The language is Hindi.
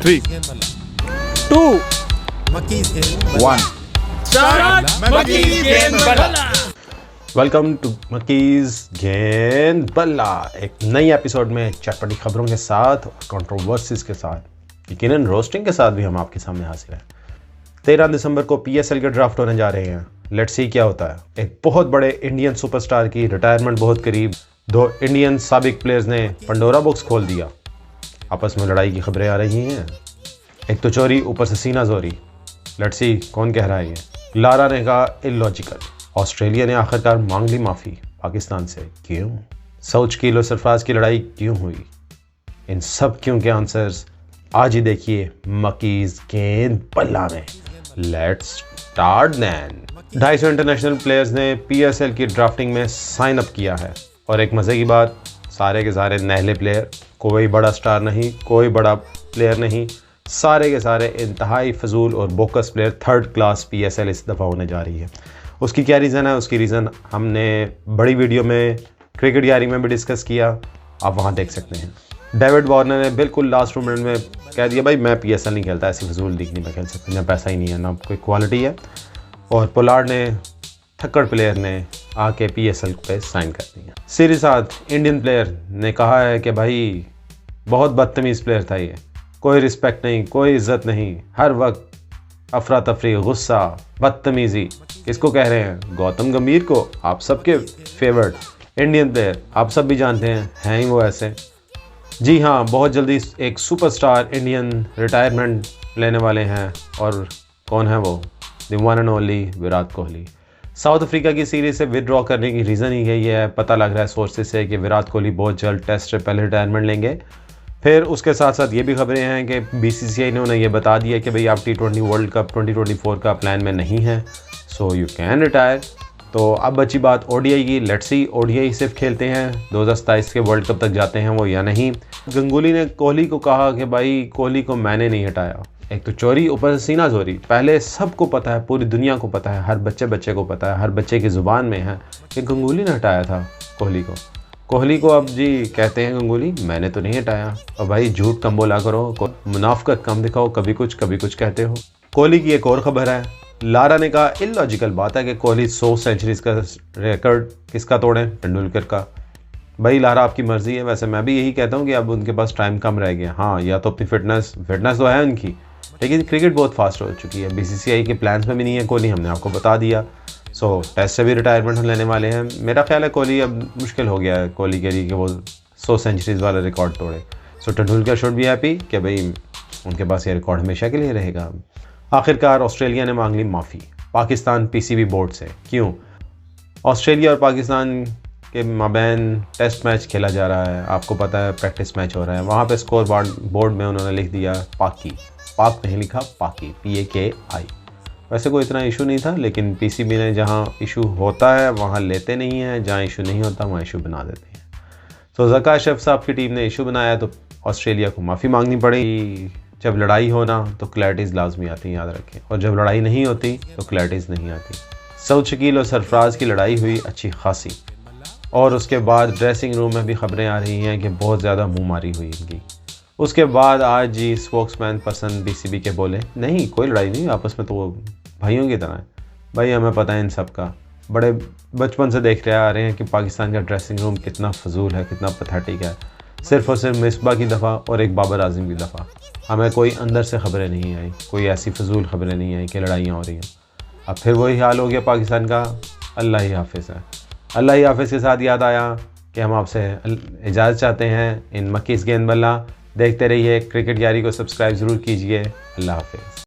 3, 2, 1. वेलकम टू मकीज गेंद बल्ला। एक नई एपिसोड में चटपटी खबरों के साथ और कंट्रोवर्सीज के साथ, यकीनन रोस्टिंग के साथ भी हम आपके सामने हाजिर हैं। 13 दिसंबर को पीएसएल के ड्राफ्ट होने जा रहे हैं। लेट्स सी क्या होता है। एक बहुत बड़े इंडियन सुपरस्टार की रिटायरमेंट बहुत करीब। दो इंडियन साबिक प्लेयर्स ने पंडोरा बॉक्स खोल दिया। आपस में लड़ाई की खबरें आ रही हैं। एक तो चोरी, ऊपर से सीना जोरी। लेट्स सी कौन कह रहा है ये। लारा ने कहा इलॉजिकल। ऑस्ट्रेलिया ने आखिरकार मांग ली माफ़ी पाकिस्तान से। क्यों? सऊच की लो सरफराज की लड़ाई क्यों हुई? इन सब क्यों के आंसर्स आज ही देखिए मकीज गेंद बल्ला में। Let's start then. 250 international players ने पीएसएल की ड्राफ्टिंग में साइन अप किया है। और एक मज़े की बात, सारे के सारे नहले प्लेयर, कोई बड़ा स्टार नहीं, कोई बड़ा प्लेयर नहीं, सारे के सारे इंतहाई फजूल और bogus player. Third class PSL इस दफ़ा होने जा रही है। उसकी क्या रीज़न है? उसकी रीज़न हमने बड़ी वीडियो में क्रिकेट यारी में भी डिस्कस किया, आप वहाँ देख सकते हैं। डेविड वार्नर ने बिल्कुल लास्ट मोमेंट में कह दिया भाई मैं पीएसएल नहीं खेलता, ऐसी फजूल लीग नहीं मैं खेल सकता, ना पैसा ही नहीं है ना कोई क्वालिटी है। और पोलार्ड ने, थक्कड़ प्लेयर ने आके पीएसएल पे साइन कर दिया। सीरीज साथ इंडियन प्लेयर ने कहा है कि भाई बहुत बदतमीज़ प्लेयर था ये, कोई रिस्पेक्ट नहीं, कोई इज्जत नहीं, हर वक्त अफरा तफरी, गुस्सा, बदतमीज़ी। किसको कह रहे हैं? गौतम गंभीर को, आप सबके फेवरेट इंडियन प्लेयर, आप सब भी जानते हैं ही वो ऐसे। जी हाँ, बहुत जल्दी एक सुपरस्टार इंडियन रिटायरमेंट लेने वाले हैं। और कौन है वो? The one and only Virat Kohli. South Africa की सीरीज़ से विदड्रॉ करने की रीज़न ही यही है। पता लग रहा है सोर्सेज से कि विराट कोहली बहुत जल्द टेस्ट से पहले रिटायरमेंट लेंगे। फिर उसके साथ साथ ये भी खबरें हैं कि बीसीसीआई ने उन्हें ये बता दिया कि भाई आप T20 वर्ल्ड कप 2024 का प्लान में नहीं है, सो यू कैन रिटायर। तो अब बची बात ओडीआई की। लेट्स सी ओडीआई सिर्फ खेलते हैं 2027 के वर्ल्ड कप तक जाते हैं वो या नहीं। गंगुली ने कोहली को कहा कि भाई कोहली को मैंने नहीं हटाया। एक तो चोरी, ऊपर से सीना जोरी। पहले सबको पता है, पूरी दुनिया को पता है, हर बच्चे को पता है, हर बच्चे की ज़ुबान में है कि गंगुली ने हटाया था कोहली को। कोहली को अब जी कहते हैं गंगुली मैंने तो नहीं हटाया। और भाई झूठ कम बोला करो, मुनाफकत कम दिखाओ, कभी कुछ कहते हो। कोहली की एक और खबर है। लारा ने कहा इलॉजिकल बात है कि कोहली 100 सेंचुरीज का रिकॉर्ड किसका तोड़ें? तेंदुलकर का। भाई लारा आपकी मर्जी है। वैसे मैं भी यही कहता हूँ कि अब उनके पास टाइम कम रह गया। हाँ, या तो अपनी फिटनेस तो है उनकी, लेकिन क्रिकेट बहुत फास्ट हो चुकी है। बीसीसीआई के प्लान्स में भी नहीं है कोहली, हमने आपको बता दिया। सो टेस्ट से भी रिटायरमेंट हम लेने वाले हैं। मेरा ख्याल है कोहली अब मुश्किल हो गया है कोहली के लिए कि वो 100 सेंचुरीज वाला रिकॉर्ड तोड़े। सो तेंदुलकर शुड बी हैप्पी कि भाई उनके पास ये रिकॉर्ड हमेशा के लिए रहेगा। आखिरकार ऑस्ट्रेलिया ने मांग ली माफ़ी पाकिस्तान पीसीबी बोर्ड से। क्यों? ऑस्ट्रेलिया और पाकिस्तान के माबैन टेस्ट मैच खेला जा रहा है, आपको पता है प्रैक्टिस मैच हो रहा है। वहाँ पे स्कोर बोर्ड में उन्होंने लिख दिया पाकी। पाक नहीं लिखा, पाकी, PAKI। वैसे कोई इतना इशू नहीं था, लेकिन पीसीबी ने जहाँ इशू होता है वहाँ लेते नहीं हैं, जहाँ इशू नहीं होता वहाँ इशू बना देते हैं। तो ज़का अशरफ साहब की टीम ने इशू बनाया तो ऑस्ट्रेलिया को माफ़ी मांगनी पड़ी। जब लड़ाई हो ना तो क्लैरिटीज़ लाजमी आती हैं, याद रखें। और जब लड़ाई नहीं होती तो क्लैरिटीज़ नहीं आती। सऊद शकील और सरफराज की लड़ाई हुई अच्छी खासी, और उसके बाद ड्रेसिंग रूम में भी खबरें आ रही हैं कि बहुत ज़्यादा मुँहमारी हुई इनकी। उसके बाद आज जी स्पोक्समैन पर्सन बीसीबी के बोले नहीं कोई लड़ाई नहीं, आपस में तो वो भाइयों की तरह है। भाई हमें पता है इन सब का, बड़े बचपन से देख रहे आ रहे हैं कि पाकिस्तान का ड्रेसिंग रूम कितना फजूल है, कितना पैथेटिक है। सिर्फ और सिर्फ मिसबा की दफ़ा और एक बाबर आजम की दफ़ा हमें कोई अंदर से खबरें नहीं आई, कोई ऐसी फजूल खबरें नहीं आई कि लड़ाइयाँ हो रही हैं। अब फिर वही हाल हो गया पाकिस्तान का। अल्लाह ही हाफिज़ है। अल्लाह ही हाफिज़ के साथ याद आया कि हम आपसे इजाज़त चाहते हैं इन मकीज़ गेंद बल्ला। देखते रहिए क्रिकेट यारी को, सब्सक्राइब ज़रूर कीजिए। अल्लाह हाफिज़।